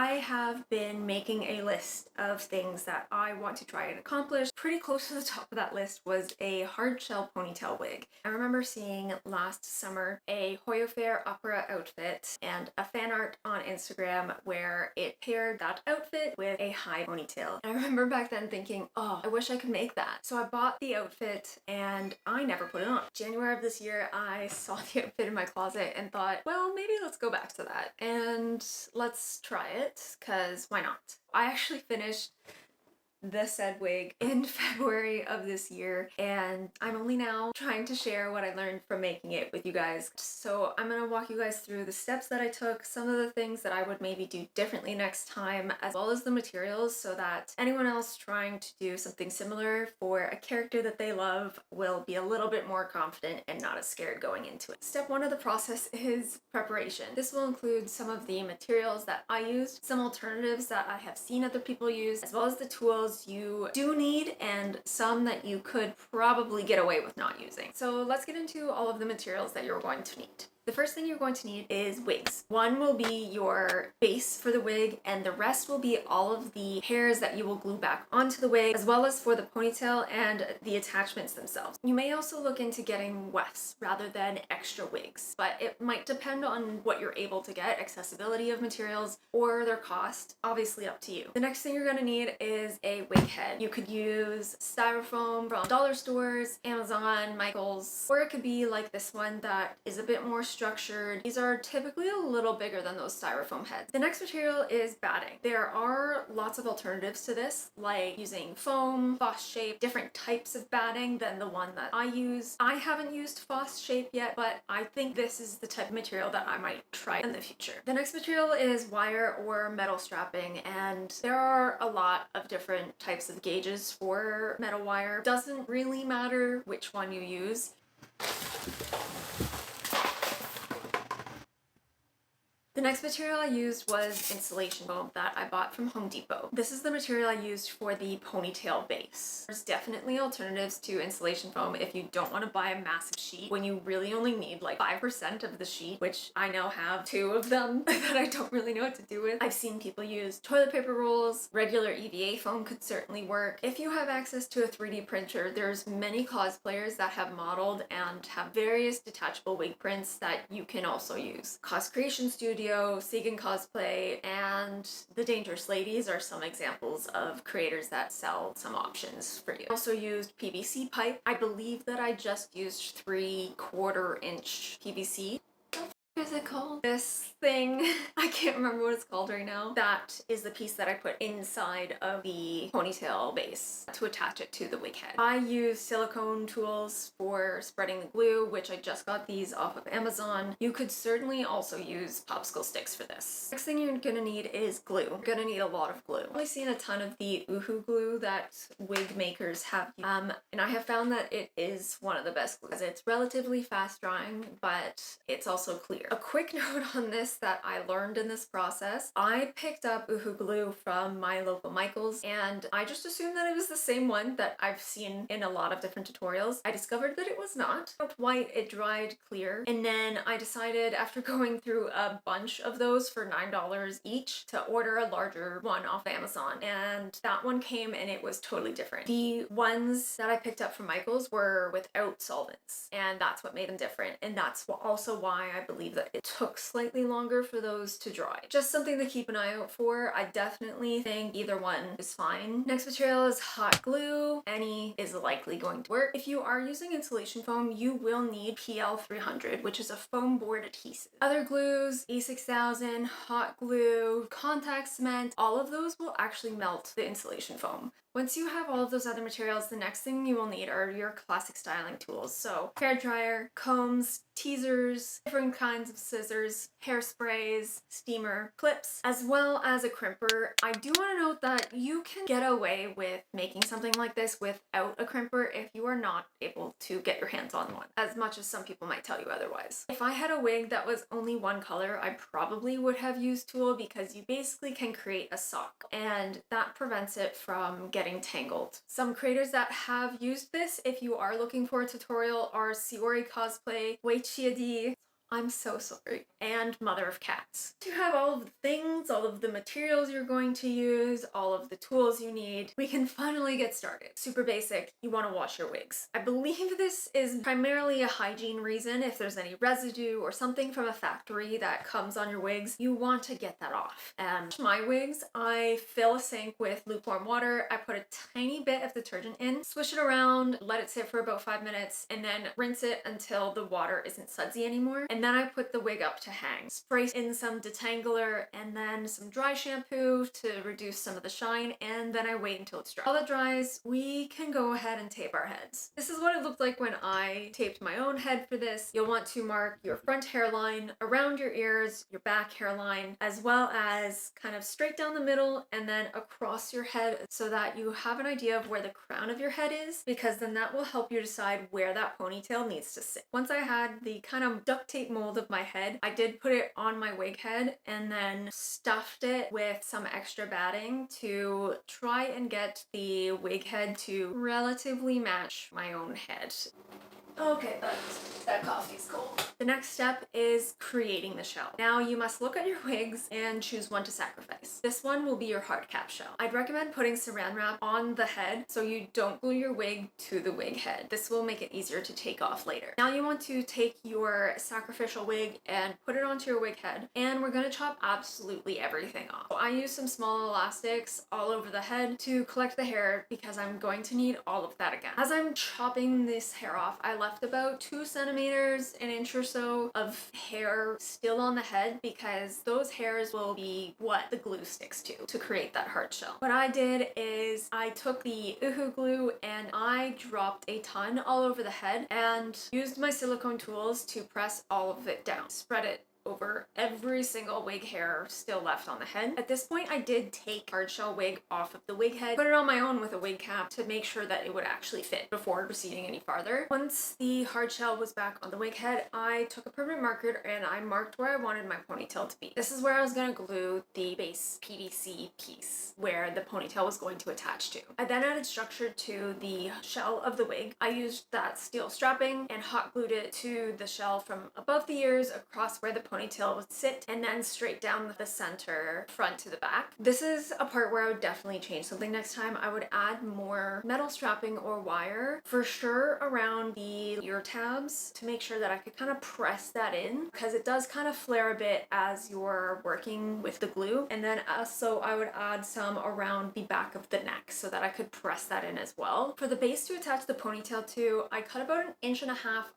I have been making a list of things that I want to try and accomplish. Pretty close to the top of that list was a hard shell ponytail wig. I remember seeing last summer a Hoyo Fair opera outfit and a fan art on Instagram where it paired that outfit with a high ponytail. And I remember back then thinking, oh, I wish I could make that. So I bought the outfit and I never put it on. January of this year, I saw the outfit in my closet and thought, well, maybe let's go back to that and let's try it, because why not? I actually finished the said wig in February of this year, and I'm only now trying to share what I learned from making it with you guys. So I'm gonna walk you guys through the steps that I took, some of the things that I would maybe do differently next time, as well as the materials, so that anyone else trying to do something similar for a character that they love will be a little bit more confident and not as scared going into it. Step one of the process is preparation. This will include some of the materials that I used, some alternatives that I have seen other people use, as well as the tools you do need and some that you could probably get away with not using. So let's get into all of the materials that you're going to need. The first thing you're going to need is wigs. One will be your base for the wig, and the rest will be all of the hairs that you will glue back onto the wig, as well as for the ponytail and the attachments themselves. You may also look into getting wefts rather than extra wigs, but it might depend on what you're able to get, accessibility of materials, or their cost, obviously up to you. The next thing you're going to need is a wig head. You could use styrofoam from dollar stores, Amazon, Michaels, or it could be like this one that is a bit more structured. These are typically a little bigger than those styrofoam heads. The next material is batting. There are lots of alternatives to this, like using foam, foss shape, different types of batting than the one that I use. I haven't used foss shape yet, but I think this is the type of material that I might try in the future. The next material is wire or metal strapping, and there are a lot of different types of gauges for metal wire. Doesn't really matter which one you use. The next material I used was insulation foam that I bought from Home Depot. This is the material I used for the ponytail base. There's definitely alternatives to insulation foam if you don't want to buy a massive sheet when you really only need like 5% of the sheet, which I now have 2 of them that I don't really know what to do with. I've seen people use toilet paper rolls. Regular EVA foam could certainly work. If you have access to a 3D printer, there's many cosplayers that have modeled and have various detachable wig prints that you can also use. Cos Creation Studio, Segan Cosplay, and The Dangerous Ladies are some examples of creators that sell some options for you. I also used PVC pipe. I believe that I just used 3/4 inch PVC. What is it called? This thing. I can't remember what it's called right now. That is the piece that I put inside of the ponytail base to attach it to the wig head. I use silicone tools for spreading the glue, which I just got these off of Amazon. You could certainly also use popsicle sticks for this. Next thing you're gonna need is glue. You're gonna need a lot of glue. I've only seen a ton of the Uhu glue that wig makers have, and I have found that it is one of the best glues. It's relatively fast drying, but it's also clear. A quick note on this that I learned in this process: I picked up Uhu glue from my local Michaels, and I just assumed that it was the same one that I've seen in a lot of different tutorials. I discovered that it was not. It looked white, it dried clear, and then I decided, after going through a bunch of those for $9 each, to order a larger one off Amazon, and that one came and it was totally different. The ones that I picked up from Michaels were without solvents, and that's what made them different, and that's also why I believe that it took slightly longer for those to dry. Just something to keep an eye out for. I definitely think either one is fine. Next material is hot glue. Any is likely going to work. If you are using insulation foam, you will need PL300, which is a foam board adhesive. Other glues, E6000, hot glue, contact cement, all of those will actually melt the insulation foam. Once you have all of those other materials, the next thing you will need are your classic styling tools. So hair dryer, combs, teasers, different kinds of scissors, hairsprays, steamer, clips, as well as a crimper. I do want to note that you can get away with making something like this without a crimper if you are not able to get your hands on one, as much as some people might tell you otherwise. If I had a wig that was only one color, I probably would have used tulle, because you basically can create a sock, and that prevents it from getting tangled. Some creators that have used this, if you are looking for a tutorial, are Siori Cosplay, Wei Chiadi, I'm so sorry. And mother of cats. To have all of the things, all of the materials you're going to use, all of the tools you need, we can finally get started. Super basic, you want to wash your wigs. I believe this is primarily a hygiene reason. If there's any residue or something from a factory that comes on your wigs, you want to get that off. And my wigs, I fill a sink with lukewarm water. I put a tiny bit of detergent in, swish it around, let it sit for about 5 minutes, and then rinse it until the water isn't sudsy anymore. And then I put the wig up to hang. Spray in some detangler and then some dry shampoo to reduce some of the shine, and then I wait until it's dry. While it dries, we can go ahead and tape our heads. This is what it looked like when I taped my own head for this. You'll want to mark your front hairline, around your ears, your back hairline, as well as kind of straight down the middle and then across your head so that you have an idea of where the crown of your head is, because then that will help you decide where that ponytail needs to sit. Once I had the kind of duct tape mold of my head, I did put it on my wig head and then stuffed it with some extra batting to try and get the wig head to relatively match my own head. Okay, that coffee's cold. The next step is creating the shell. Now you must look at your wigs and choose one to sacrifice. This one will be your hard cap shell. I'd recommend putting saran wrap on the head so you don't glue your wig to the wig head. This will make it easier to take off later. Now you want to take your sacrificial wig and put it onto your wig head, and we're gonna chop absolutely everything off. So I use some small elastics all over the head to collect the hair because I'm going to need all of that again. As I'm chopping this hair off, I left about 2 centimeters, an inch or so of hair still on the head because those hairs will be what the glue sticks to create that hard shell. What I did is I took the Uhu glue and I dropped a ton all over the head and used my silicone tools to press all of it down. Spread it over every single wig hair still left on the head. At this point, I did take hard shell wig off of the wig head, put it on my own with a wig cap to make sure that it would actually fit before proceeding any farther. Once the hard shell was back on the wig head, I took a permanent marker and I marked where I wanted my ponytail to be. This is where I was going to glue the base PVC piece where the ponytail was going to attach to. I then added structure to the shell of the wig. I used that steel strapping and hot glued it to the shell from above the ears across where the ponytail would sit and then straight down the center front to the back. This is a part where I would definitely change something next time. I would add more metal strapping or wire for sure around the ear tabs to make sure that I could kind of press that in because it does kind of flare a bit as you're working with the glue. And then also I would add some around the back of the neck so that I could press that in as well. For the base to attach the ponytail to, I cut about 1.5 inches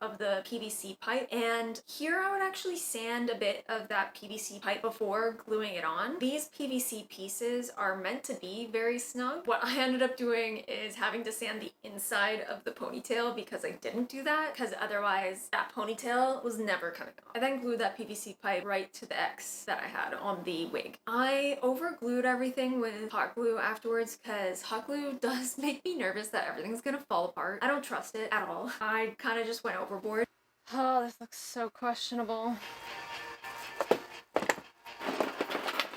of the PVC pipe, and here I would actually sand a bit of that PVC pipe before gluing it on. These PVC pieces are meant to be very snug. What I ended up doing is having to sand the inside of the ponytail because I didn't do that, because otherwise that ponytail was never coming off. I then glued that PVC pipe right to the X that I had on the wig. I over glued everything with hot glue afterwards because hot glue does make me nervous that everything's gonna fall apart. I don't trust it at all. I kind of just went overboard. Oh, this looks so questionable.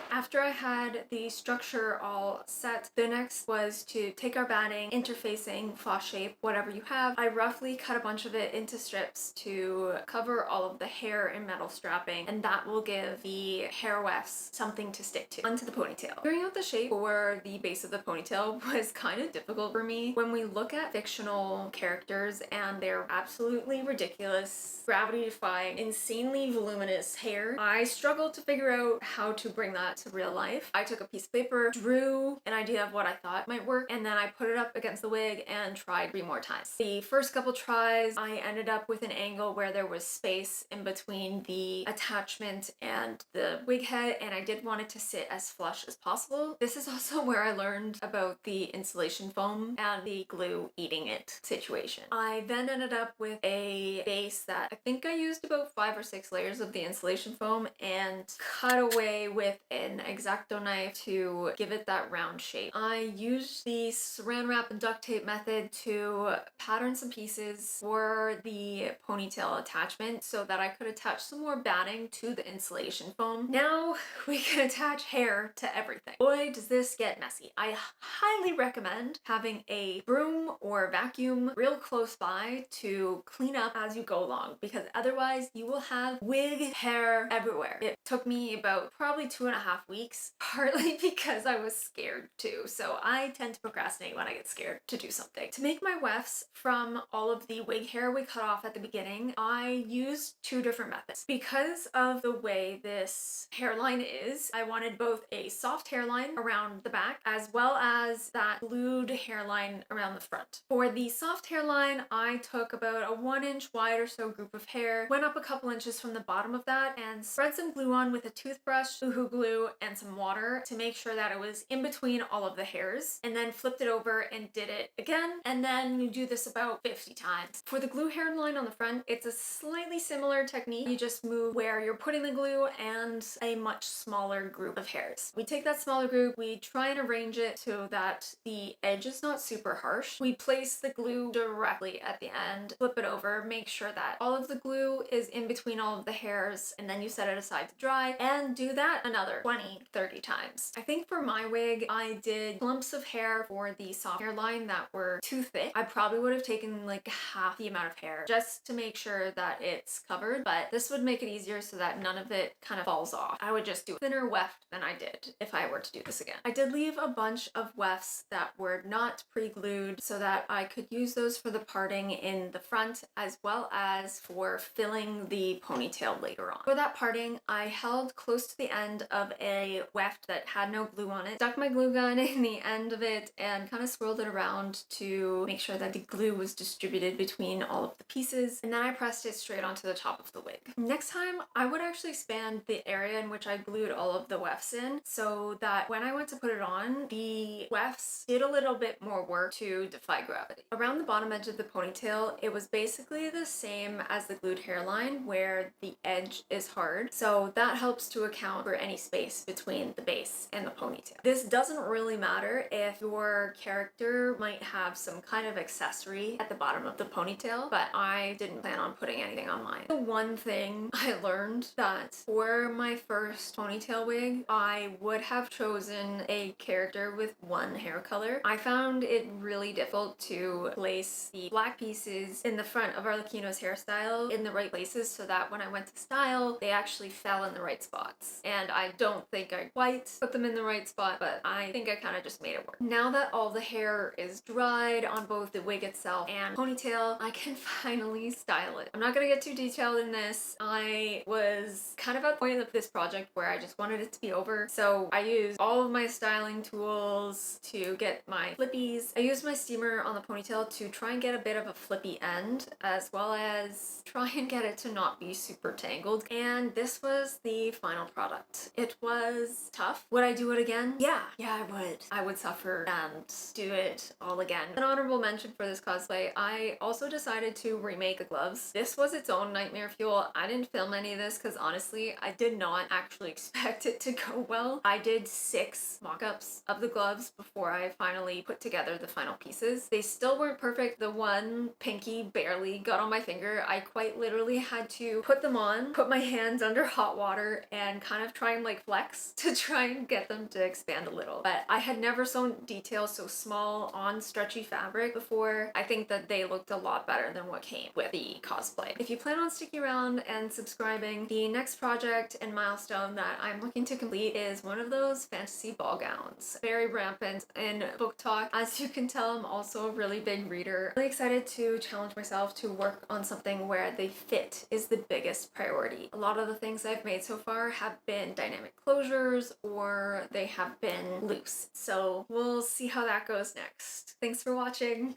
After I had the structure all set, the next was to take our batting, interfacing, floss shape, whatever you have. I roughly cut a bunch of it into strips to cover all of the hair and metal strapping, and that will give the hair wefts something to stick to onto the ponytail. Figuring out the shape for the base of the ponytail was kind of difficult for me. When we look at fictional characters and their absolutely ridiculous, gravity-defying, insanely voluminous hair, I struggled to figure out how to bring that to real life. I took a piece of paper, drew an idea of what I thought might work, and then I put it up against the wig and tried 3 more times. The first couple tries, I ended up with an angle where there was space in between the attachment and the wig head, and I did want it to sit as flush as possible. This is also where I learned about the insulation foam and the glue eating it situation. I then ended up with a base that I think I used about 5 or 6 layers of the insulation foam and cut away with an an X-Acto knife to give it that round shape. I used the saran wrap and duct tape method to pattern some pieces for the ponytail attachment so that I could attach some more batting to the insulation foam. Now we can attach hair to everything. Boy, does this get messy. I highly recommend having a broom or vacuum real close by to clean up as you go along, because otherwise you will have wig hair everywhere. It took me about probably 2.5 weeks, partly because I was scared too. So I tend to procrastinate when I get scared to do something. To make my wefts from all of the wig hair we cut off at the beginning, I used 2 different methods. Because of the way this hairline is, I wanted both a soft hairline around the back as well as that glued hairline around the front. For the soft hairline, I took about a 1 inch wide or so group of hair, went up a couple inches from the bottom of that, and spread some glue on with a toothbrush, boohoo glue, and some water to make sure that it was in between all of the hairs, and then flipped it over and did it again, and then you do this about 50 times. For the glue hairline on the front, it's a slightly similar technique. You just move where you're putting the glue and a much smaller group of hairs. We take that smaller group, we try and arrange it so that the edge is not super harsh. We place the glue directly at the end, flip it over, make sure that all of the glue is in between all of the hairs, and then you set it aside to dry, and do that another 20-30 times. I think for my wig, I did clumps of hair for the soft hairline that were too thick. I probably would have taken like half the amount of hair just to make sure that it's covered, but this would make it easier so that none of it kind of falls off. I would just do a thinner weft than I did if I were to do this again. I did leave a bunch of wefts that were not pre-glued so that I could use those for the parting in the front as well as for filling the ponytail later on. For that parting, I held close to the end of a weft that had no glue on it, stuck my glue gun in the end of it, and kind of swirled it around to make sure that the glue was distributed between all of the pieces, and then I pressed it straight onto the top of the wig. Next time, I would actually expand the area in which I glued all of the wefts in so that when I went to put it on, the wefts did a little bit more work to defy gravity. Around the bottom edge of the ponytail, it was basically the same as the glued hairline where the edge is hard, so that helps to account for any space between the base and the ponytail. This doesn't really matter if your character might have some kind of accessory at the bottom of the ponytail, but I didn't plan on putting anything on mine. The one thing I learned that for my first ponytail wig, I would have chosen a character with one hair color. I found it really difficult to place the black pieces in the front of Arlecchino's hairstyle in the right places so that when I went to style, they actually fell in the right spots. And I don't think I quite put them in the right spot, but I think I kind of just made it work. Now that all the hair is dried on both the wig itself and ponytail, I can finally style it. I'm not gonna get too detailed in this. I was kind of at the point of this project where I just wanted it to be over, so I used all of my styling tools to get my flippies. I used my steamer on the ponytail to try and get a bit of a flippy end, as well as try and get it to not be super tangled, and this was the final product. It was tough. Would I do it again? Yeah, I would. I would suffer and do it all again. An honorable mention for this cosplay, I also decided to remake the gloves. This was its own nightmare fuel. I didn't film any of this because honestly, I did not actually expect it to go well. I did 6 mock-ups of the gloves before I finally put together the final pieces. They still weren't perfect. The one pinky barely got on my finger. I quite literally had to put them on, put my hands under hot water, and kind of try and like flex to try and get them to expand a little. But I had never sewn details so small on stretchy fabric before. I think that they looked a lot better than what came with the cosplay. If you plan on sticking around and subscribing, the next project and milestone that I'm looking to complete is one of those fantasy ball gowns. Very rampant in book talk. As you can tell, I'm also a really big reader. Really excited to challenge myself to work on something where the fit is the biggest priority. A lot of the things I've made so far have been dynamic closures or they have been loose. So we'll see how that goes next. Thanks for watching.